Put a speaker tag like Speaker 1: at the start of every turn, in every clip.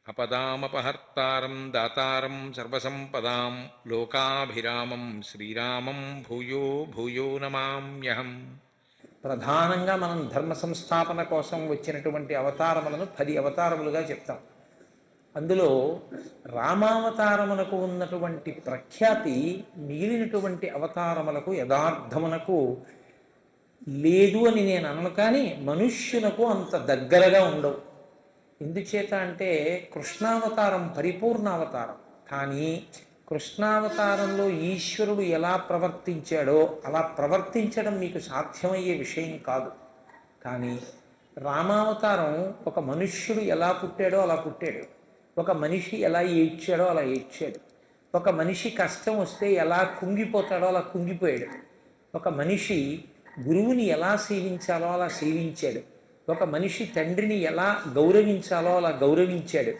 Speaker 1: అపదామపహర్తారం దాతారం సర్వసంపదాం లోకాభిరామం శ్రీరామం భూయో భూయో నమామ్యహం. ప్రధానంగా మనం ధర్మ సంస్థాపన కోసం వచ్చినటువంటి అవతారములను 10 అవతారములుగా చెప్తాం. అందులో రామావతారమునకు ఉన్నటువంటి ప్రఖ్యాతి మిగిలినటువంటి అవతారములకు యథార్థమునకు లేదు అని నేను అనను, కానీ మనుష్యునకు అంత దగ్గరగా ఉండవు. ఎందుచేత అంటే కృష్ణావతారం పరిపూర్ణ అవతారం, కానీ కృష్ణావతారంలో ఈశ్వరుడు ఎలా ప్రవర్తించాడో అలా ప్రవర్తించడం మీకు సాధ్యమయ్యే విషయం కాదు. కానీ రామావతారం ఒక మనుష్యుడు ఎలా పుట్టాడో అలా పుట్టాడు, ఒక మనిషి ఎలా ఏడ్చాడో అలా ఏడ్చాడు, ఒక మనిషి కష్టం వస్తే ఎలా కుంగిపోతాడో అలా కుంగిపోయాడు, ఒక మనిషి గురువుని ఎలా సేవించాలో అలా సేవించాడు, ఒక మనిషి తండ్రిని ఎలా గౌరవించాలో అలా గౌరవించాడు.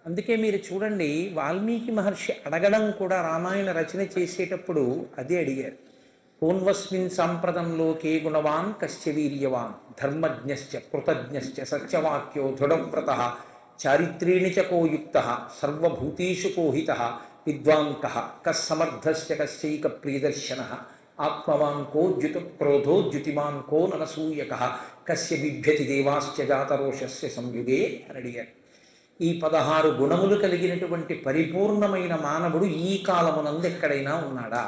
Speaker 1: అందుకే మీరు చూడండి, వాల్మీకి మహర్షి అడగడం కూడా రామాయణ రచన చేసేటప్పుడు అదే అడిగారు. కోన్వస్మిన్ సాంప్రదంలోకే గుణవాన్ కశ్చ వీర్యవాన్ ధర్మజ్ఞశ్చ కృతజ్ఞశ్చ సత్యవాక్యో దృఢవ్రత చారిత్రేణి చ కోయుక్త సర్వభూతేషు కోహిత విద్వాంక కస్సమర్థశ్చ కశ్చైక ప్రియదర్శన ఆత్మవాన్ కో ద్యుత క్రోధో ద్యుతిమాన్ కో నరసూయక కస్య బిభ్యతి దేవాశ్చ జాతరోషస్య సంయుగే అని అడిగారు. ఈ 16 గుణములు కలిగినటువంటి పరిపూర్ణమైన మానవుడు ఈ కాలమునందు ఎక్కడైనా ఉన్నాడా?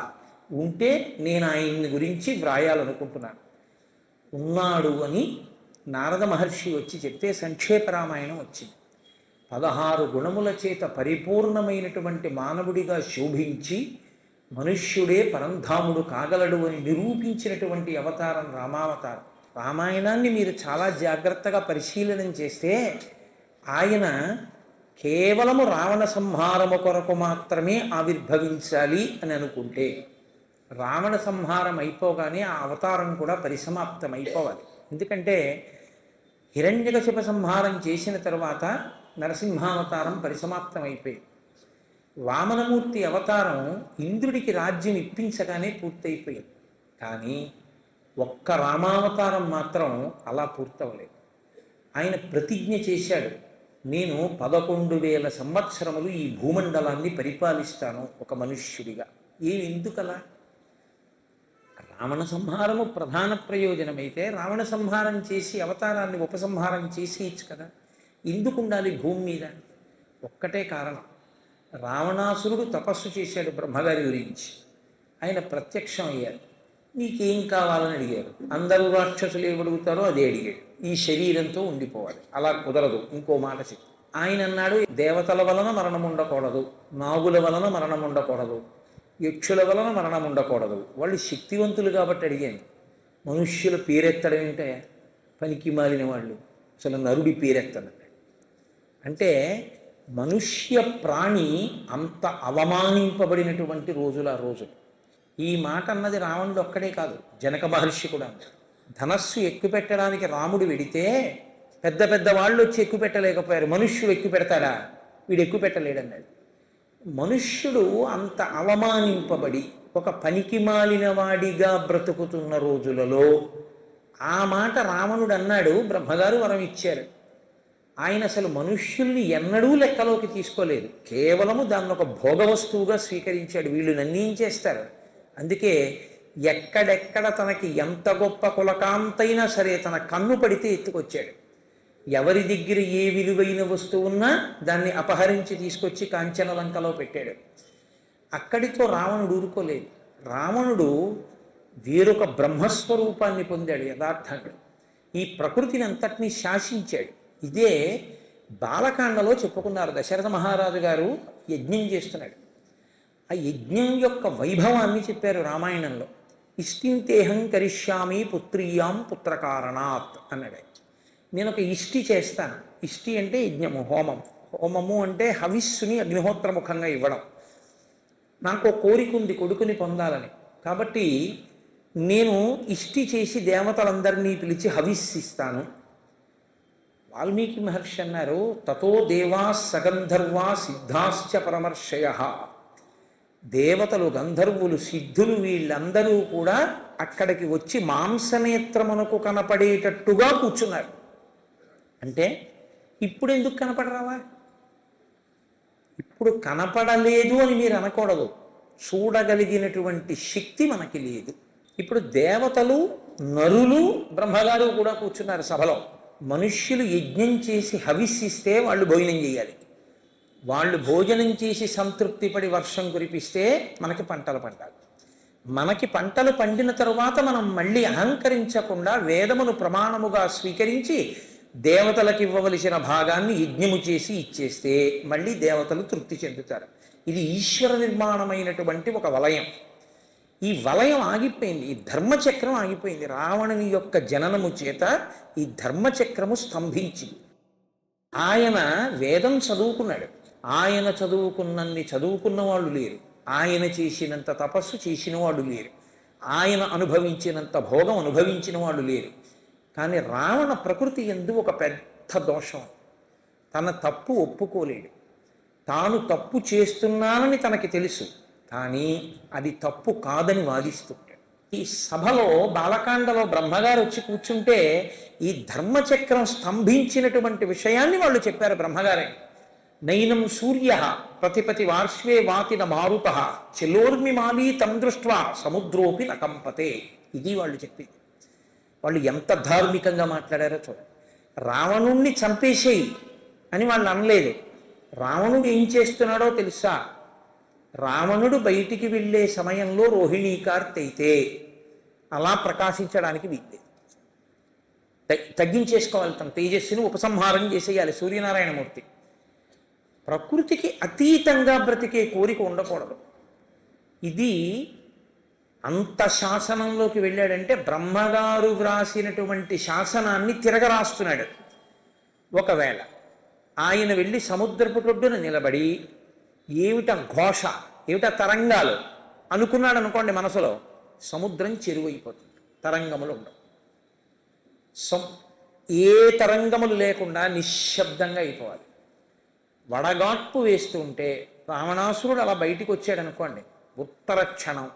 Speaker 1: ఉంటే నేను ఆయన్ని గురించి వ్రాయాలనుకుంటున్నాను. ఉన్నాడు అని నారద మహర్షి వచ్చి చెప్తే సంక్షేప రామాయణం వచ్చింది. 16 గుణముల చేత పరిపూర్ణమైనటువంటి మానవుడిగా శోభించి మనుష్యుడే పరంధాముడు కాగలడు అని నిరూపించినటువంటి అవతారం రామావతారం. రామాయణాన్ని మీరు చాలా జాగ్రత్తగా పరిశీలనం చేస్తే ఆయన కేవలము రావణ సంహారము కొరకు మాత్రమే ఆవిర్భవించాలి అని అనుకుంటే, రావణ సంహారం అయిపోగానే ఆ అవతారం కూడా పరిసమాప్తం అయిపోవాలి. ఎందుకంటే హిరణ్యకశిప సంహారం చేసిన తర్వాత నరసింహావతారం పరిసమాప్తం అయిపోయింది. వామనమూర్తి అవతారం ఇంద్రుడికి రాజ్యం ఇప్పించగానే పూర్తయిపోయింది. కానీ ఒక్క రామావతారం మాత్రం అలా పూర్తవలేదు. ఆయన ప్రతిజ్ఞ చేశాడు, నేను 11,000 సంవత్సరములు ఈ భూమండలాన్ని పరిపాలిస్తాను ఒక మనుష్యుడిగా. ఎందుకలా? రావణ సంహారము ప్రధాన ప్రయోజనమైతే రావణ సంహారం చేసి అవతారాన్ని ఉపసంహారం చేసేయచ్చు కదా. ఎందుకు ఉండాలి భూమి మీద? ఒక్కటే కారణం, రావణాసురుడు తపస్సు చేశాడు బ్రహ్మగారి గురించి. ఆయన ప్రత్యక్షం అయ్యారు. నీకేం కావాలని అడిగారు. అందరూ రాక్షసులు ఏమడుగుతారో అదే అడిగాడు. ఈ శరీరంతో ఉండిపోవాలి. అలా కుదరదు, ఇంకో మాట చెప్పి ఆయన అన్నాడు, దేవతల వలన మరణం ఉండకూడదు, నాగుల వలన మరణం ఉండకూడదు, యక్షుల వలన మరణం ఉండకూడదు. వాళ్ళు శక్తివంతులు కాబట్టి అడిగాను. మనుష్యుల పేరెత్తడం ఏంటయా, పనికి మాలిన వాళ్ళు, అసలు నరుడి పేరెత్తడం అంటే. మనుష్య ప్రాణి అంత అవమానింపబడినటువంటి రోజులు ఆ రోజులు. ఈ మాట అన్నది రావణుడు ఒక్కడే కాదు, జనక మహర్షి కూడా. ధనస్సు ఎక్కుపెట్టడానికి రాముడు వెడితే పెద్ద పెద్ద వాళ్ళు వచ్చి ఎక్కువ పెట్టలేకపోయారు. మనుష్యుడు ఎక్కువ పెడతాడా? వీడు ఎక్కువ పెట్టలేడన్నాడు. మనుష్యుడు అంత అవమానింపబడి ఒక పనికి మాలిన వాడిగా బ్రతుకుతున్న రోజులలో ఆ మాట రావణుడు అన్నాడు. బ్రహ్మగారు వరం ఇచ్చారు. ఆయన అసలు మనుష్యుల్ని ఎన్నడూ లెక్కలోకి తీసుకోలేదు, కేవలము దాన్ని ఒక భోగ వస్తువుగా స్వీకరించాడు. వీళ్ళు నన్నేం చేస్తారు? అందుకే ఎక్కడెక్కడ తనకి ఎంత గొప్ప కులకాంతైనా సరే తన కన్ను పడితే ఎత్తుకొచ్చాడు. ఎవరి దగ్గర ఏ విలువైన వస్తువు ఉన్నా దాన్ని అపహరించి తీసుకొచ్చి కాంచనలంకలో పెట్టాడు. అక్కడితో రావణుడు ఊరుకోలేదు. రావణుడు వేరొక బ్రహ్మస్వరూపాన్ని పొందాడు యథార్థంగా. ఈ ప్రకృతిని అంతటినీ శాసించాడు. ఇదే బాలకాండలో చెప్పుకున్నారు. దశరథ మహారాజు గారు యజ్ఞం చేస్తున్నాడు. ఆ యజ్ఞం యొక్క వైభవాన్ని చెప్పారు రామాయణంలో. ఇష్టింతేహం కరిష్యామి పుత్రీయాం పుత్రకారణాత్ అన్నాడు. నేను ఒక ఇష్టి చేస్తాను. ఇష్టి అంటే యజ్ఞము, హోమం. హోమము అంటే హవిస్సుని అగ్నిహోత్రముఖంగా ఇవ్వడం. నాకు కోరిక ఉంది కొడుకుని పొందాలని. కాబట్టి నేను ఇష్టి చేసి దేవతలందరినీ పిలిచి హవిస్సిస్తాను. వాల్మీకి మహర్షి అన్నారు, తతో దేవా సగంధర్వా సిద్ధాశ్చ పరమర్షయ. దేవతలు, గంధర్వులు, సిద్ధులు వీళ్ళందరూ కూడా అక్కడికి వచ్చి మాంసనేత్రమునకు కనపడేటట్టుగా కూర్చున్నారు. అంటే ఇప్పుడు ఎందుకు కనపడరావా? ఇప్పుడు కనపడలేదు అని మీరు అనకూడదు, చూడగలిగినటువంటి శక్తి మనకి లేదు. ఇప్పుడు దేవతలు, నరులు, బ్రహ్మగారు కూడా కూర్చున్నారు సభలో. మనుష్యులు యజ్ఞం చేసి హవిస్సిస్తే వాళ్ళు భోజనం చేయాలి. వాళ్ళు భోజనం చేసి సంతృప్తి పడి వర్షం కురిపిస్తే మనకి పంటలు పండాలి. మనకి పంటలు పండిన తరువాత మనం మళ్ళీ అహంకరించకుండా వేదమును ప్రమాణముగా స్వీకరించి దేవతలకు ఇవ్వవలసిన భాగాన్ని యజ్ఞము చేసి ఇచ్చేస్తే మళ్ళీ దేవతలు తృప్తి చెందుతారు. ఇది ఈశ్వర నిర్మాణమైనటువంటి ఒక వలయం. ఈ వలయం ఆగిపోయింది, ఈ ధర్మచక్రం ఆగిపోయింది. రావణుని యొక్క జననము చేత ఈ ధర్మచక్రము స్తంభించింది. ఆయన వేదం చదువుకున్నాడు, ఆయన చదువుకున్నన్ని చదువుకున్న వాళ్ళు లేరు, ఆయన చేసినంత తపస్సు చేసిన వాళ్ళు లేరు, ఆయన అనుభవించినంత భోగం అనుభవించిన వాళ్ళు లేరు. కానీ రావణ ప్రకృతి యందు ఒక పెద్ద దోషం. తన తప్పు ఒప్పుకోలేడు. తాను తప్పు చేస్తున్నానని తనకి తెలుసు, కానీ అది తప్పు కాదని వాదిస్తుంటాడు. ఈ సభలో బాలకాండలో బ్రహ్మగారు వచ్చి కూర్చుంటే ఈ ధర్మచక్రం స్తంభించినటువంటి విషయాన్ని వాళ్ళు చెప్పారు బ్రహ్మగారే. నైనం సూర్య ప్రతిపతి వార్ష్వే వాతిన మారుత చెలోర్మిమాలీ తం దృష్ట్వా సముద్రోపి నకంపతే. ఇది వాళ్ళు చెప్పింది. వాళ్ళు ఎంత ధార్మికంగా మాట్లాడారో చూడండి. రావణుణ్ణి చంపేసేయి అని వాళ్ళు అనలేదు. రావణుడు ఏం చేస్తున్నాడో తెలుసా? రావణుడు బయటికి వెళ్ళే సమయంలో రోహిణీకార్తె అయితే అలా ప్రకాశించడానికి వీల్లేదు. తగ్గించేసుకోవాలి, తన తేజస్సును ఉపసంహారం చేసేయాలి సూర్యనారాయణమూర్తి. ప్రకృతికి అతీతంగా బ్రతికే కోరిక ఉండకూడదు. ఇది అంత శాసనంలోకి వెళ్ళాడంటే బ్రహ్మగారు వ్రాసినటువంటి శాసనాన్ని తిరగరాస్తున్నాడు. ఒకవేళ ఆయన వెళ్ళి సముద్రపు నిలబడి ఏమిట ఘోష, ఏమిట తరంగాలు అనుకున్నాడు అనుకోండి మనసులో, సముద్రం చెరువైపోతుంది, తరంగములు ఉండవు. ఏ తరంగములు లేకుండా నిశ్శబ్దంగా అయిపోవాలి. వడగాట్పు వేస్తూ ఉంటే రావణాసురుడు అలా బయటికి వచ్చాడు అనుకోండి, ఉత్తర క్షణం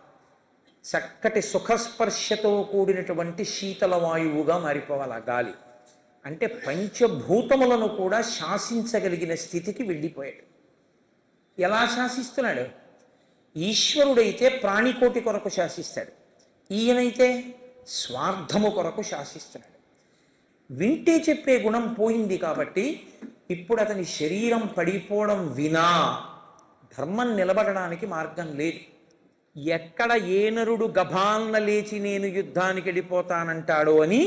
Speaker 1: చక్కటి సుఖస్పర్శతో కూడినటువంటి శీతల వాయువుగా మారిపోవాలి ఆ గాలి. అంటే పంచభూతములను కూడా శాసించగలిగిన స్థితికి వెళ్ళిపోయాడు. ఎలా శాసిస్తున్నాడు? ఈశ్వరుడైతే ప్రాణికోటి కొరకు శాసిస్తాడు, ఈయనైతే స్వార్థము కొరకు శాసిస్తున్నాడు. వింటే చెప్పే గుణం పోయింది కాబట్టి ఇప్పుడు అతని శరీరం పడిపోవడం వినా ధర్మం నిలబడడానికి మార్గం లేదు. ఎక్కడ ఏ నరుడు గభాలన లేచి నేను యుద్ధానికి వెళ్ళిపోతానంటాడో అని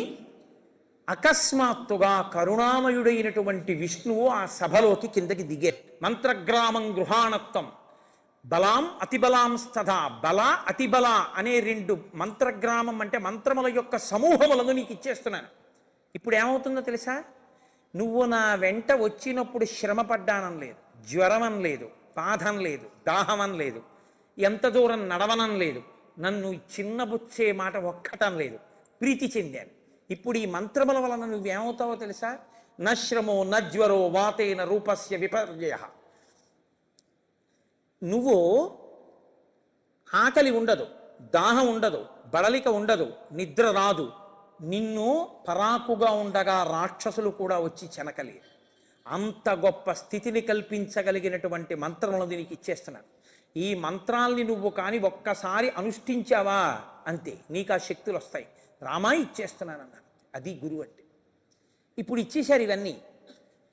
Speaker 1: అకస్మాత్తుగా కరుణామయుడైనటువంటి విష్ణువు ఆ సభలోకి కిందకి దిగే. మంత్రగ్రామం గృహాణత్వం బలాం అతిబలాం స్తథా. బల అతిబల అనే రెండు మంత్రగ్రామం అంటే మంత్రముల యొక్క సమూహములను నీకు ఇచ్చేస్తున్నాను. ఇప్పుడు ఏమవుతుందో తెలుసా? నువ్వు నా వెంట వచ్చినప్పుడు శ్రమ పడ్డానం లేదు, జ్వరం లేదు, బాధం లేదు, దాహం లేదు, ఎంత దూరం నడవనం లేదు, నన్ను చిన్నబుచ్చే మాట ఒక్కటం లేదు, ప్రీతి చెందాను. ఇప్పుడు ఈ మంత్రముల వలన నువ్వేమవుతావో తెలుసా? నశ్రమో నజ్వరో వాతేన రూపస్య విపర్యయ. నువ్వు ఆకలి ఉండదు, దాహం ఉండదు, బడలిక ఉండదు, నిద్ర రాదు. నిన్ను పరాకుగా ఉండగా రాక్షసులు కూడా వచ్చి చెనకలేరు. అంత గొప్ప స్థితిని కల్పించగలిగినటువంటి మంత్రములను దీనికి ఇచ్చేస్తున్నాను. ఈ మంత్రాల్ని నువ్వు కానీ ఒక్కసారి అనుష్ఠించావా అంతే, నీకు ఆ శక్తులు వస్తాయి. రామా ఇచ్చేస్తున్నానన్నాను. అది గురువు అంటే. ఇప్పుడు ఇచ్చేశారు ఇవన్నీ.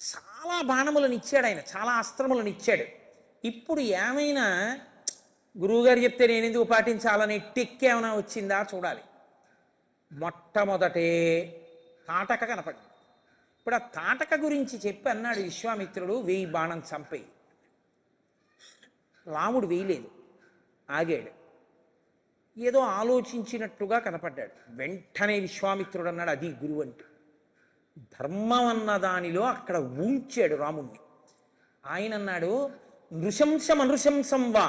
Speaker 1: చాలా బాణములను ఇచ్చాడు ఆయన, చాలా అస్త్రములను ఇచ్చాడు. ఇప్పుడు ఏమైనా గురువుగారు చెప్తే నేను ఎందుకు పాటించాలనే టెక్కేమైనా వచ్చిందా చూడాలి. మొట్టమొదటే తాటక కనపడింది. ఇప్పుడు ఆ తాటక గురించి చెప్పి అన్నాడు విశ్వామిత్రుడు, 1000 బాణం చంపేయి. రాముడు వేయలేదు, ఆగాడు. ఏదో ఆలోచించినట్టుగా కనపడ్డాడు. వెంటనే విశ్వామిత్రుడు అన్నాడు, అది గురువు అంటే. ధర్మం అన్న దానిలో అక్కడ ఉంచాడు రాముణ్ణి. ఆయన అన్నాడు, నృశంసం అనృశంసం వా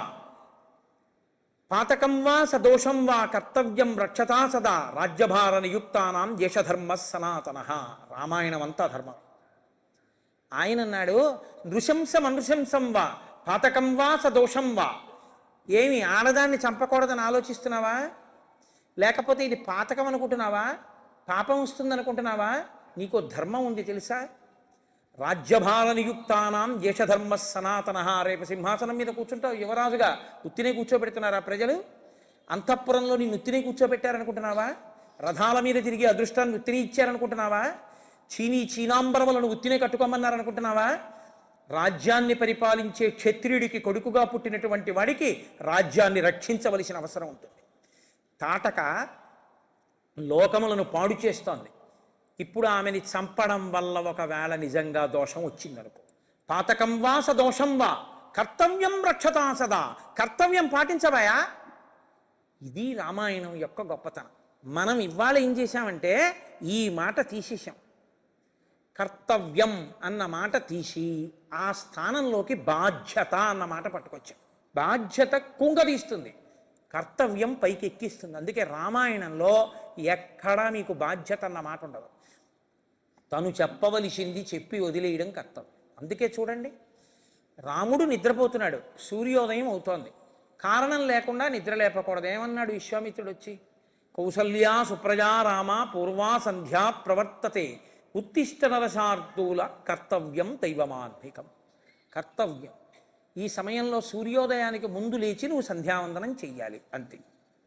Speaker 1: పాతకం వా సదోషం వా కర్తవ్యం రక్షతా సదా రాజ్యభార నియుక్తానాం దేశధర్మ సనాతన. రామాయణం అంతా ధర్మం. ఆయన అన్నాడు, నృశంసం అనృశంసం వా పాతకం వా సదోషం వా. ఏమి ఆడదాన్ని చంపకూడదని ఆలోచిస్తున్నావా? లేకపోతే ఇది పాతకం అనుకుంటున్నావా? పాపం వస్తుంది అనుకుంటున్నావా? నీకో ధర్మం ఉంది తెలుసా? రాజ్యభార నియుక్తానాం యశధర్మ సనాతన. రేపు సింహాసనం మీద కూర్చుంటావు యువరాజుగా. ఉత్తినే కూర్చోబెడుతున్నారా ప్రజలు? అంతఃపురంలో నీ ఉత్తినే కూర్చోబెట్టారనుకుంటున్నావా? రథాల మీద తిరిగి అదృష్టాన్ని ఉత్తిని ఇచ్చారనుకుంటున్నావా? చీనాంబరములను ఉత్తినే కట్టుకోమన్నారనుకుంటున్నావా? రాజ్యాన్ని పరిపాలించే క్షత్రియుడికి కొడుకుగా పుట్టినటువంటి వాడికి రాజ్యాన్ని రక్షించవలసిన అవసరం ఉంటుంది. తాటక లోకములను పాడు చేస్తోంది. ఇప్పుడు ఆమెని చంపడం వల్ల ఒకవేళ నిజంగా దోషం వచ్చిందనుకో, పాతకం వా సదోషం వా కర్తవ్యం రక్షతా సదా. కర్తవ్యం పాటించవయా. ఇది రామాయణం యొక్క గొప్పతనం. మనం ఇవాళ ఏం చేశామంటే ఈ మాట తీసేశాం. కర్తవ్యం అన్న మాట తీసి ఆ స్థానంలోకి బాధ్యత అన్న మాట పట్టుకొచ్చాం. బాధ్యత కుంగదీస్తుంది, కర్తవ్యం పైకి ఎక్కిస్తుంది. అందుకే రామాయణంలో ఎక్కడా మీకు బాధ్యత అన్న మాట ఉండదు. తను చెప్పవలసింది చెప్పి వదిలేయడం కర్తవ్యం. అందుకే చూడండి, రాముడు నిద్రపోతున్నాడు, సూర్యోదయం అవుతోంది. కారణం లేకుండా నిద్ర లేపకూడదు. ఏమన్నాడు విశ్వామిత్రుడు వచ్చి? కౌసల్యా సుప్రజా రామ పూర్వా సంధ్యా ప్రవర్తతే ఉత్తిష్ట నరశార్దూల కర్తవ్యం దైవమాన్వికం. కర్తవ్యం. ఈ సమయంలో సూర్యోదయానికి ముందు లేచి నువ్వు సంధ్యావందనం చెయ్యాలి. అంతే.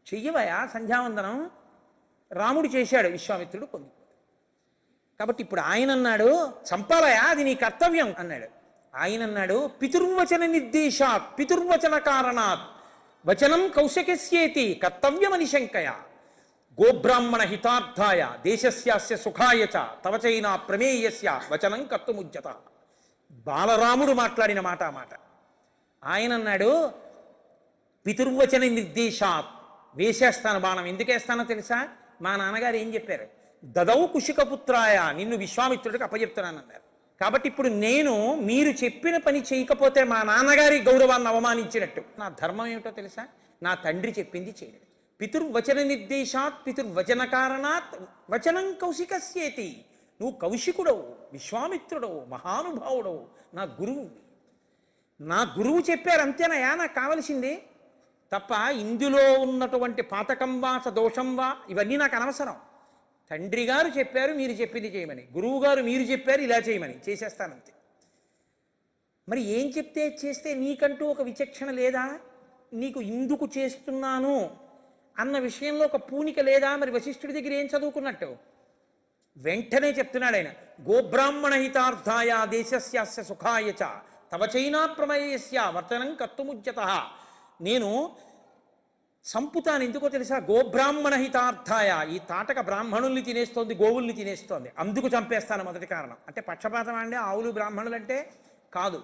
Speaker 1: చెయ్యవయా సంధ్యావందనం? రాముడు చేశాడు, విశ్వామిత్రుడు పొంది. కాబట్టి ఇప్పుడు ఆయన అన్నాడు చంపాలయా, అది నీ కర్తవ్యం అన్నాడు. ఆయన అన్నాడు పితుర్వచన నిర్దేశాత్ పితుర్వచన కారణాత్ వచనం కౌశకస్యేతి కర్తవ్యమని శంకయ గోబ్రాహ్మణ హితార్థాయ దేశస్యాస్య సుఖాయ చ తవ చైనా ప్రమేయస్య వచనం కర్తుముజ్యత. బాలరాముడు మాట్లాడిన మాట ఆ మాట. ఆయన అన్నాడు పితుర్వచన నిర్దేశాత్. వేసేస్తాను బాణం. ఎందుకేస్తానో తెలుసా? మా నాన్నగారు ఏం చెప్పారు? దదౌ కుశికపుత్రాయ, నిన్ను విశ్వామిత్రుడికి అప్పచెప్తున్నానన్నారు. కాబట్టి ఇప్పుడు మీరు చెప్పిన పని చేయకపోతే మా నాన్నగారి గౌరవాన్ని అవమానించినట్టు. నా ధర్మం ఏమిటో తెలుసా? నా తండ్రి చెప్పింది చేయడం. పితుర్వచన నిర్దేశాత్ పితుర్వచన కారణాత్ వచనం కౌశికస్యేతి. నువ్వు కౌశికుడవు, విశ్వామిత్రుడవు, మహానుభావుడవు, నా గురువు. నా గురువు చెప్పారు అంతేనయా నాకు కావలసింది. తప్ప ఇందులో ఉన్నటువంటి పాతకం వా సదోషం వా ఇవన్నీ నాకు అనవసరం. తండ్రి గారు చెప్పారు మీరు చెప్పింది చేయమని, గురువు గారు మీరు చెప్పారు ఇలా చేయమని, చేసేస్తానంతే. మరి ఏం చెప్తే చేస్తే నీకంటూ ఒక విచక్షణ లేదా? నీకు ఇందుకు చేస్తున్నాను అన్న విషయంలో ఒక పూనిక లేదా? మరి వశిష్ఠుడి దగ్గర ఏం చదువుకున్నట్టు? వెంటనే చెప్తున్నాడు ఆయన, గోబ్రాహ్మణ హితార్థాయ దేశస్యాస్య సుఖాయ చ తవ చైనా ప్రమేయస్య వర్తనం కర్తుముజ్యత. నేను సంపుతాను ఎందుకో తెలుసా? గోబ్రాహ్మణ హితార్థాయ. ఈ తాటక బ్రాహ్మణుల్ని తినేస్తోంది, గోవుల్ని తినేస్తోంది, అందుకు చంపేస్తాను. మొదటి కారణం. అంటే పక్షపాతం అండి ఆవులు బ్రాహ్మణులు అంటే కాదు.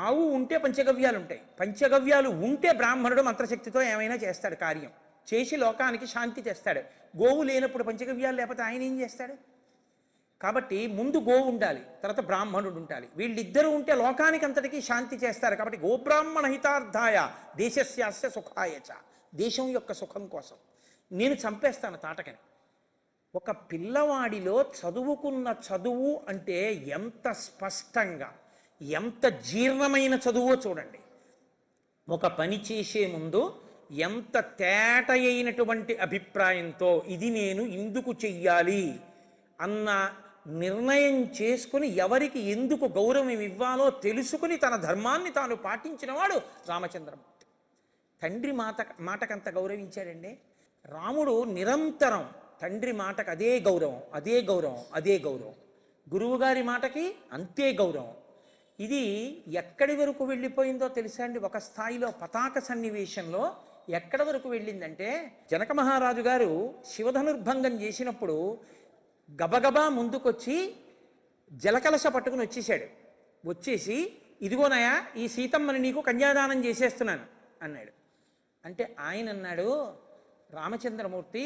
Speaker 1: ఆవు ఉంటే పంచగవ్యాలు ఉంటాయి. పంచగవ్యాలు ఉంటే బ్రాహ్మణుడు మంత్రశక్తితో ఏమైనా చేస్తాడు, కార్యం చేసి లోకానికి శాంతి తెస్తాడు. గోవు లేనప్పుడు పంచగవ్యాలు లేకపోతే ఆయన ఏం చేస్తాడు? కాబట్టి ముందు గోవు ఉండాలి, తర్వాత బ్రాహ్మణుడు ఉండాలి. వీళ్ళిద్దరూ ఉంటే లోకానికి అంతటికీ శాంతి చేస్తారు. కాబట్టి గోబ్రాహ్మణ హితార్థాయ దేశస్యాస్య సుఖాయ చ, దేశం యొక్క సుఖం కోసం నేను చంపేస్తాను తాటకని. ఒక పిల్లవాడిలో చదువుకున్న చదువు అంటే ఎంత స్పష్టంగా, ఎంత జీర్ణమైన చదువో చూడండి. ఒక పని చేసే ముందు ఎంత తేట అయినటువంటి అభిప్రాయంతో ఇది నేను ఎందుకు చెయ్యాలి అన్న నిర్ణయం చేసుకుని ఎవరికి ఎందుకు గౌరవం ఇవ్వాలో తెలుసుకుని తన ధర్మాన్ని తాను పాటించినవాడు రామచంద్రమూర్తి. తండ్రి మాటకంత గౌరవించాడండి. రాముడు నిరంతరం తండ్రి మాటకు అదే గౌరవం, అదే గౌరవం, అదే గౌరవం. గురువుగారి మాటకి అంతే గౌరవం. ఇది ఎక్కడి వరకు వెళ్ళిపోయిందో తెలుసా అండి? ఒక స్థాయిలో పతాక సన్నివేశంలో ఎక్కడి వరకు వెళ్ళిందంటే, జనక మహారాజు గారు శివధనుర్భంగం చేసినప్పుడు గబగబా ముందుకొచ్చి జలకలశ పట్టుకుని వచ్చేసాడు. వచ్చేసి ఇదిగోనయా ఈ సీతమ్మని నీకు కన్యాదానం చేసేస్తున్నాను అన్నాడు. అంటే ఆయన అన్నాడు రామచంద్రమూర్తి,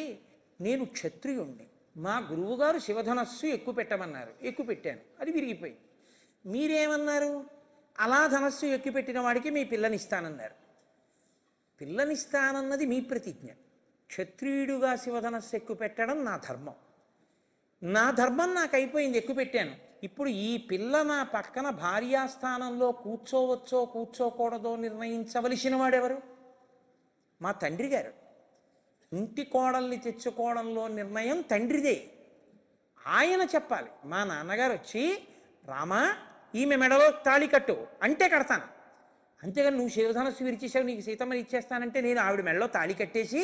Speaker 1: నేను క్షత్రియుణ్ణి, మా గురువుగారు శివధనస్సు ఎక్కువ పెట్టమన్నారు, ఎక్కువ పెట్టాను, అది విరిగిపోయింది. మీరేమన్నారు? అలా ధనస్సు ఎక్కువ పెట్టిన వాడికి మీ పిల్లనిస్తానన్నారు. పిల్లనిస్తానన్నది మీ ప్రతిజ్ఞ. క్షత్రియుడుగా శివధనస్సు ఎక్కువ పెట్టడం నా ధర్మం. నా ధర్మం నాకు అయిపోయింది, ఎక్కువ పెట్టాను. ఇప్పుడు ఈ పిల్ల నా పక్కన భార్యాస్థానంలో కూర్చోవచ్చో కూర్చోకూడదో నిర్ణయించవలసిన వాడెవరు? మా తండ్రి గారు. ఇంటి కోడల్ని తెచ్చుకోవడంలో నిర్ణయం తండ్రిదే. ఆయన చెప్పాలి. మా నాన్నగారు వచ్చి రామా ఈమె మెడలో తాళి కట్టు అంటే కడతాను, అంతేగాని నువ్వు శివధనస్సు విరిచేసావు నీకు సీతమ్మని ఇచ్చేస్తానంటే నేను ఆవిడ మెడలో తాళి కట్టేసి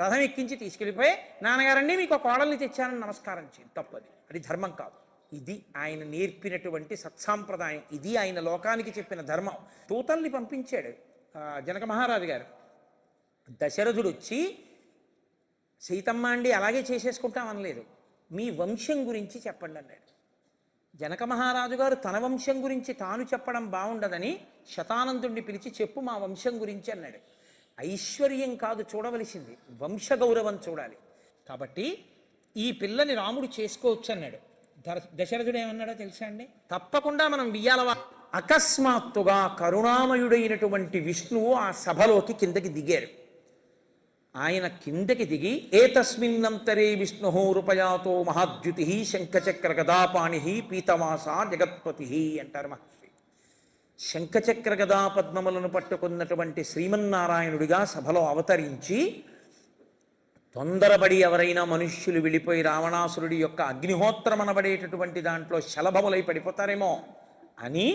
Speaker 1: రథం ఎక్కించి తీసుకెళ్ళిపోయి నాన్నగారండి మీకు ఒక కోడల్ని తెచ్చానని నమస్కారం చేయండి, తప్పది, అది ధర్మం కాదు. ఇది ఆయన నేర్పినటువంటి సత్సాంప్రదాయం, ఇది ఆయన లోకానికి చెప్పిన ధర్మం. దూతల్ని పంపించాడు జనక మహారాజు గారు. దశరథుడు వచ్చి సీతమ్మ అండి అలాగే చేసేసుకుంటామనలేదు, మీ వంశం గురించి చెప్పండి అన్నాడు. జనక మహారాజు గారు తన వంశం గురించి తాను చెప్పడం బాగుండదని శతానందుడిని పిలిచి చెప్పు మా వంశం గురించి అన్నాడు. ఐశ్వర్యం కాదు చూడవలసింది, వంశగౌరవం చూడాలి. కాబట్టి ఈ పిల్లని రాముడు చేసుకోవచ్చు అన్నాడు. దశరథుడు ఏమన్నాడో తెలుసా అండి? తప్పకుండా మనం వియ్యాలవా. అకస్మాత్తుగా కరుణామయుడైనటువంటి విష్ణువు ఆ సభలోకి కిందకి దిగారు. ఆయన కిందకి దిగి ఏతస్మిన్నంతరే విష్ణు రూపయాతో మహాద్యుతి శంఖచక్ర గదాపాణి పీతవాస జగత్పతి అంటారు మహర్షి. శంఖచక్ర గదా పద్మములను పట్టుకున్నటువంటి శ్రీమన్నారాయణుడిగా సభలో అవతరించి, తొందరపడి ఎవరైనా మనుష్యులు వెళ్ళిపోయి రావణాసురుడి యొక్క అగ్నిహోత్రం అనబడేటటువంటి దాంట్లో శలభములై పడిపోతారేమో అని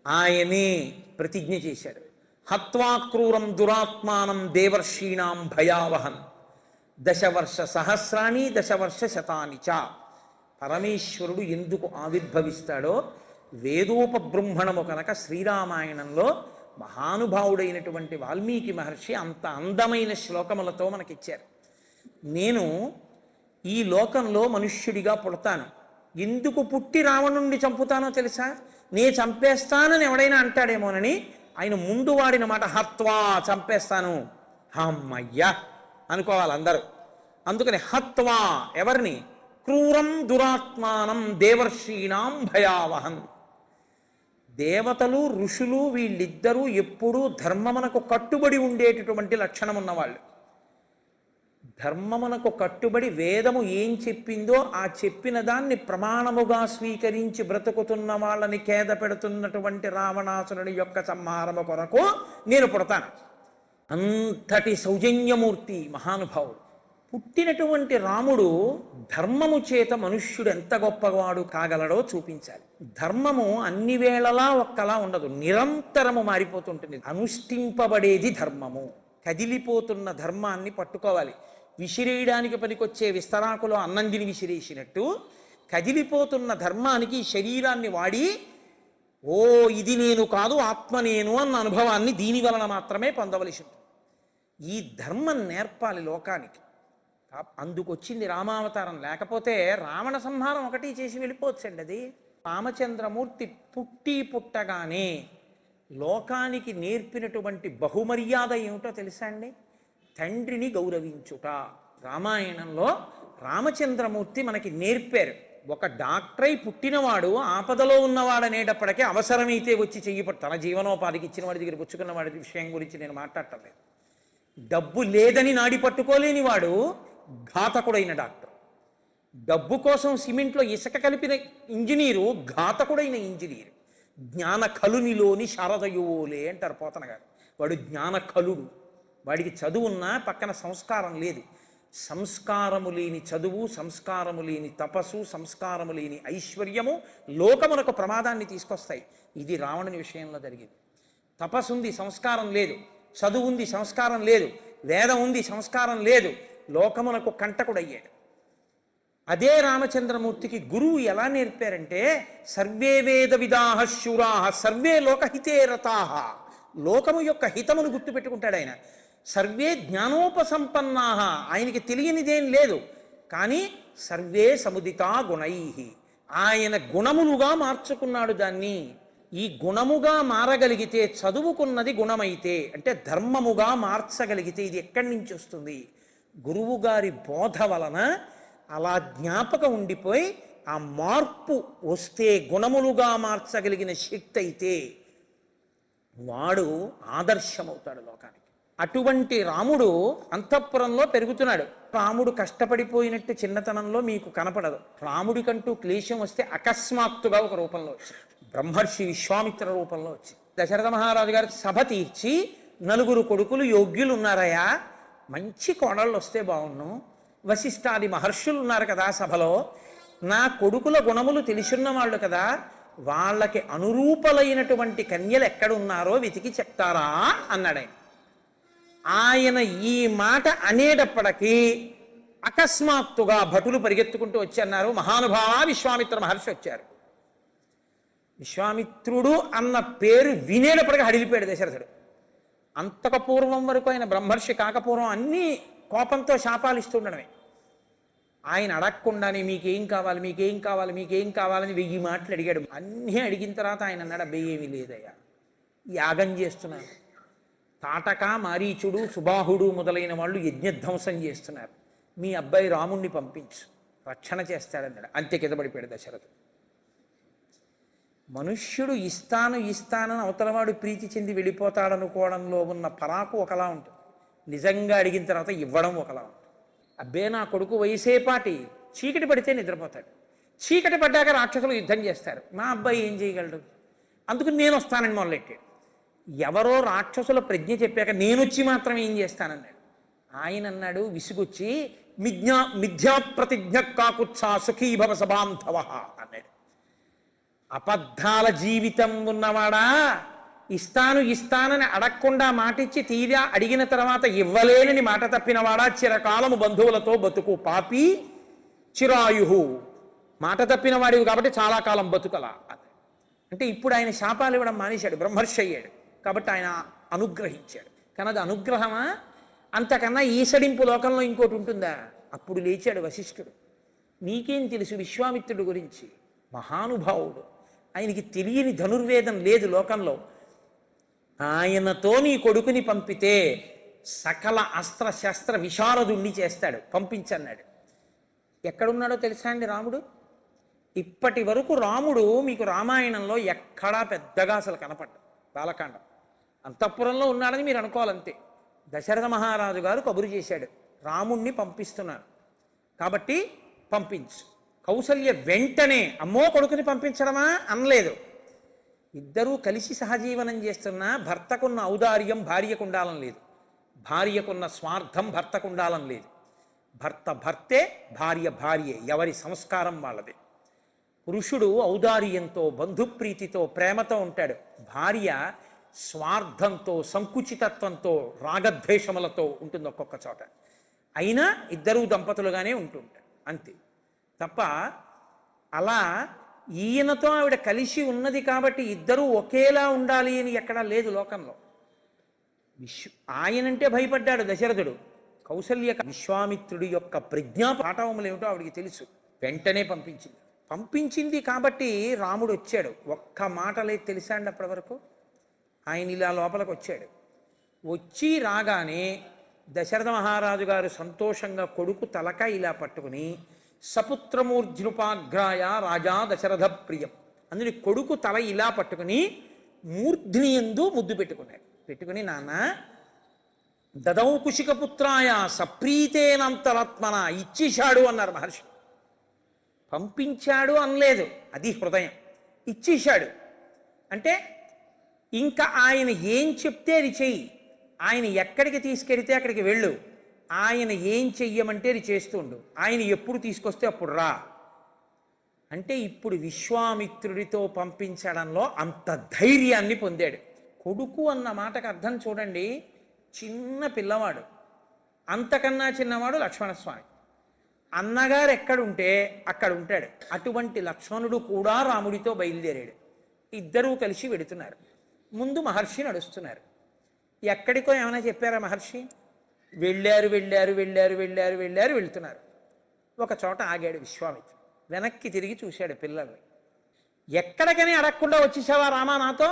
Speaker 1: ఆయనే ప్రతిజ్ఞ చేశాడు. హత్వాక్రూరం దురాత్మానం దేవర్షీణాం భయావహన్ దశవర్ష సహస్రాణి దశవర్ష శతాని చ. పరమేశ్వరుడు ఎందుకు ఆవిర్భవిస్తాడో వేదోపబృంహణము కనుక శ్రీరామాయణంలో మహానుభావుడైనటువంటి వాల్మీకి మహర్షి అంత అందమైన శ్లోకములతో మనకిచ్చారు. నేను ఈ లోకంలో మనుష్యుడిగా పుడతాను, ఎందుకు పుట్టి రావణుణ్ణి చంపుతానో తెలుసా? నే చంపేస్తానని ఎవడైనా అంటాడేమోనని ఆయన ముందు వాడిన మాట హత్వా, చంపేస్తాను, అమ్మయ్యా అనుకోవాలి అందరూ. అందుకని హత్వా ఎవరిని? క్రూరం దురాత్మానం దేవర్షీణాం భయావహన్. దేవతలు ఋషులు వీళ్ళిద్దరూ ఎప్పుడూ ధర్మమునకు కట్టుబడి ఉండేటటువంటి లక్షణం ఉన్నవాళ్ళు. ధర్మమునకు కట్టుబడి వేదము ఏం చెప్పిందో ఆ చెప్పిన దాన్ని ప్రమాణముగా స్వీకరించి బ్రతుకుతున్న వాళ్ళని ఖేద పెడుతున్నటువంటి రావణాసురుని యొక్క సంహారము కొరకు నేను పుడతాను. అంతటి సౌజన్యమూర్తి మహానుభావుడు. పుట్టినటువంటి రాముడు ధర్మము చేత మనుష్యుడు ఎంత గొప్పవాడు కాగలడో చూపించాలి. ధర్మము అన్ని వేళలా ఒక్కలా ఉండదు, నిరంతరము మారిపోతుంటుంది. అనుష్ఠింపబడేది ధర్మము. కదిలిపోతున్న ధర్మాన్ని పట్టుకోవాలి. విసిరేయడానికి పనికొచ్చే విస్తరాకులో అన్నందిని విసిరేసినట్టు కదిలిపోతున్న ధర్మానికి శరీరాన్ని వాడి ఓ ఇది నేను కాదు ఆత్మ నేను అన్న అనుభవాన్ని దీని వలన మాత్రమే పొందవలసి ఉంటుంది. ఈ ధర్మం నేర్పాలి లోకానికి. అందుకొచ్చింది రామావతారం. లేకపోతే రావణ సంహారం ఒకటి చేసి వెళ్ళిపోవచ్చండి. అది రామచంద్రమూర్తి పుట్టగానే లోకానికి నేర్పినటువంటి బహుమర్యాద ఏమిటో తెలుసా అండి? తండ్రిని గౌరవించుట. రామాయణంలో రామచంద్రమూర్తి మనకి నేర్పారు. ఒక డాక్టరై పుట్టినవాడు ఆపదలో ఉన్నవాడనేటప్పటికీ అవసరమైతే వచ్చి చెయ్యపడు. తన జీవనోపాధికి ఇచ్చిన వాడి దగ్గర పుచ్చుకున్న వాడి విషయం గురించి నేను మాట్లాడటం లేదు. డబ్బు లేదని నాడి పట్టుకోలేని వాడు ఘాతకుడైన డాక్టర్. డబ్బు కోసం సిమెంట్లో ఇసుక కలిపిన ఇంజనీరు ఘాతకుడైన ఇంజనీరు. జ్ఞాన కలునిలోని శారదయోలే అంటారు పోతన గారు. వాడు జ్ఞాన కలుడు. వాడికి చదువున్నా పక్కన సంస్కారం లేదు. సంస్కారము లేని చదువు, సంస్కారము లేని తపస్సు, సంస్కారము లేని ఐశ్వర్యము లోకమునకు ప్రమాదాన్ని తీసుకొస్తాయి. ఇది రావణుని విషయంలో జరిగింది. తపస్సు ఉంది, సంస్కారం లేదు. చదువు ఉంది, సంస్కారం లేదు. వేదం ఉంది, సంస్కారం లేదు. లోకమునకు కంటకుడయ్యాడు. అదే రామచంద్రమూర్తికి గురువు ఎలా నేర్పారంటే సర్వే వేద విదాహ శూరాహ సర్వే లోకహితే రతాహ. లోకము యొక్క హితమును గుర్తుపెట్టుకుంటాడు ఆయన. సర్వే జ్ఞానోపసంపన్నాహ, ఆయనకి తెలియనిదేం లేదు. కానీ సర్వే సముదితా గుణై, ఆయన గుణములుగా మార్చుకున్నాడు దాన్ని. ఈ గుణముగా మారగలిగితే, చదువుకున్నది గుణమైతే అంటే ధర్మముగా మార్చగలిగితే ఇది ఎక్కడి నుంచి వస్తుంది? గురువు గారి బోధ వలన అలా జ్ఞాపకం ఉండిపోయి ఆ మార్పు వస్తే, గుణములుగా మార్చగలిగిన శక్తి అయితే వాడు ఆదర్శమవుతాడు లోకానికి. అటువంటి రాముడు అంతఃపురంలో పెరుగుతున్నాడు. రాముడు కష్టపడిపోయినట్టు చిన్నతనంలో మీకు కనపడదు. రాముడికంటూ క్లేశం వస్తే అకస్మాత్తుగా ఒక రూపంలో వచ్చింది. బ్రహ్మర్షి విశ్వామిత్ర రూపంలో వచ్చింది. దశరథ మహారాజు గారు సభ తీర్చి, నలుగురు కొడుకులు యోగ్యులు ఉన్నారయా, మంచి కోడళ్ళు వస్తే బాగుండు. వశిష్ఠాది మహర్షులు ఉన్నారు కదా సభలో, నా కొడుకుల గుణములు తెలిసున్న వాళ్ళు కదా,
Speaker 2: వాళ్ళకి అనురూపలైనటువంటి కన్యలు ఎక్కడున్నారో వెతికి చెప్తారా అన్నాడు ఆయన. ఆయన ఈ మాట అనేటప్పటికీ అకస్మాత్తుగా భటులు పరిగెత్తుకుంటూ వచ్చి అన్నారు, మహానుభావ విశ్వామిత్ర మహర్షి వచ్చారు. విశ్వామిత్రుడు అన్న పేరు వినేటప్పటికీ హడిలిపోయాడు దశరథుడు. అంతకు పూర్వం వరకు ఆయన బ్రహ్మర్షి కాకపూర్వం అన్నీ కోపంతో శాపాలు ఇస్తుండడమే. ఆయన అడగకుండానే మీకేం కావాలి, మీకేం కావాలి, మీకేం కావాలని 1000 మాటలు అడిగాడు. అన్నీ అడిగిన తర్వాత ఆయన అన్నాడు, అబ్బాయి ఏమీ లేదయ్యా, యాగం చేస్తున్నాను. తాటక, మారీచుడు, సుబాహుడు మొదలైన వాళ్ళు యజ్ఞధ్వంసం చేస్తున్నారు. మీ అబ్బాయి రాముణ్ణి పంపించు, రక్షణ చేస్తాడన్నాడు. అంతే కింద పడిపోయాడు దశరథుడు. మనుష్యుడు ఇస్తానని అవతలవాడు ప్రీతి చెంది వెళ్ళిపోతాడనుకోవడంలో ఉన్న పరాకు ఒకలా ఉంటుంది, నిజంగా అడిగిన తర్వాత ఇవ్వడం ఒకలా ఉంటుంది. అబ్బే నా కొడుకు వయసేపాటి, చీకటి పడితే నిద్రపోతాడు, చీకటి పడ్డాక రాక్షసులు యుద్ధం చేస్తారు, మా అబ్బాయి ఏం చేయగలడు, అందుకు నేను వస్తానని మొదలెట్టాడు. ఎవరో రాక్షసుల ప్రజ్ఞ చెప్పాక నేనొచ్చి మాత్రం ఏం చేస్తానన్నాడు. ఆయన అన్నాడు విసుగొచ్చి, మిథ్యా ప్రతిజ్ఞ కాకుత్సా సుఖీభవ సభాంధవ అన్నాడు. అబద్ధాల జీవితం ఉన్నవాడా, ఇస్తానని అడగకుండా మాటిచ్చి తీరా అడిగిన తర్వాత ఇవ్వలేనని మాట తప్పినవాడా, చిరకాలము బంధువులతో బతుకు పాపి చిరాయుహు, మాట తప్పిన వాడివి కాబట్టి చాలా కాలం బతుకలా. అంటే ఇప్పుడు ఆయన శాపాలు ఇవ్వడం మానేశాడు, బ్రహ్మర్షి అయ్యాడు కాబట్టి ఆయన అనుగ్రహించాడు. కానీ అది అనుగ్రహమా? అంతకన్నా ఈసడింపు లోకంలో ఇంకోటి ఉంటుందా? అప్పుడు లేచాడు వశిష్ఠుడు. నీకేం తెలుసు విశ్వామిత్రుడు గురించి? మహానుభావుడు, ఆయనకి తెలియని ధనుర్వేదం లేదు లోకంలో. ఆయనతో నీ కొడుకుని పంపితే సకల అస్త్రశస్త్ర విశారదుణ్ణి చేస్తాడు, పంపించన్నాడు. ఎక్కడున్నాడో తెలుసా అండి రాముడు? ఇప్పటి వరకు రాముడు మీకు రామాయణంలో ఎక్కడా పెద్దగా అసలు కనపడ్డాడు. బాలకాండం అంతఃపురంలో ఉన్నాడని మీరు అనుకోవాలంతే. దశరథ మహారాజు గారు కబురు చేశాడు, రాముణ్ణి పంపిస్తున్నాను కాబట్టి పంపించు. కౌసల్య వెంటనే అమ్మో కొడుకుని పంపించడమా అనలేదు. ఇద్దరూ కలిసి సహజీవనం చేస్తున్నా భర్తకున్న ఔదార్యం భార్యకు ఉండాలం లేదు, భార్యకున్న స్వార్థం భర్తకు ఉండాలం లేదు. భర్త భర్తే, భార్య భార్యే, ఎవరి సంస్కారం వాళ్ళదే. పురుషుడు ఔదార్యంతో, బంధుప్రీతితో, ప్రేమతో ఉంటాడు. భార్య స్వార్థంతో, సంకుచితత్వంతో, రాగద్వేషములతో ఉంటుంది ఒక్కొక్క చోట. అయినా ఇద్దరూ దంపతులుగానే ఉంటుంటారు అంతే తప్ప, అలా ఈయనతో ఆవిడ కలిసి ఉన్నది కాబట్టి ఇద్దరూ ఒకేలా ఉండాలి అని ఎక్కడా లేదు లోకంలో. ఆయనంటే భయపడ్డాడు దశరథుడు. కౌసల్య విశ్వామిత్రుడి యొక్క ప్రజ్ఞా పాఠవములు ఏమిటో ఆవిడికి తెలుసు, వెంటనే పంపించింది కాబట్టి రాముడు వచ్చాడు. ఒక్క మాట లేదు తెలుసా అండి అప్పటి వరకు. ఆయన ఇలా లోపలికి వచ్చాడు. వచ్చి రాగానే దశరథ మహారాజు గారు సంతోషంగా కొడుకు తలక ఇలా పట్టుకుని, సపుత్రమూర్ధ్నుపాగ్రాయ రాజా దశరథ ప్రియం అందుని కొడుకు తల ఇలా పట్టుకుని మూర్ధ్ని యందు ముద్దు పెట్టుకుని నాన్న దదౌ కుశికపుత్రాయ సప్రీతేనంతరాత్మన, ఇచ్చేశాడు అన్నారు మహర్షి. పంపించాడు అనలేదు, అది హృదయం. ఇచ్చేశాడు అంటే ఇంకా ఆయన ఏం చెప్తే అది చెయ్యి, ఆయన ఎక్కడికి తీసుకెడితే అక్కడికి వెళ్ళు, ఆయన ఏం చెయ్యమంటే అది చేస్తుండు, ఆయన ఎప్పుడు తీసుకొస్తే అప్పుడు రా అంటే. ఇప్పుడు విశ్వామిత్రుడితో పంపించడంలో అంత ధైర్యాన్ని పొందాడు. కొడుకు అన్న మాటకు అర్థం చూడండి, చిన్న పిల్లవాడు, అంతకన్నా చిన్నవాడు లక్ష్మణస్వామి. అన్నగారు ఎక్కడుంటే అక్కడ ఉంటాడు. అటువంటి లక్ష్మణుడు కూడా రాముడితో బయలుదేరాడు. ఇద్దరూ కలిసి వెడుతున్నారు. ముందు మహర్షి నడుస్తున్నారు. ఎక్కడికో ఏమైనా చెప్పారా మహర్షి? వెళ్తున్నారు. ఒక చోట ఆగాడు విశ్వామిత్రుడు. వెనక్కి తిరిగి చూశాడు పిల్లల్ని. ఎక్కడికని అడగకుండా వచ్చేసావా రామా నాతో?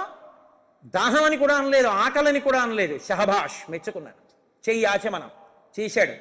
Speaker 2: దాహమని కూడా అనలేదు, ఆకలని కూడా అనలేదు. షహబాష్, మెచ్చుకున్నాను, చెయ్యి ఆచమనం చేశాడు.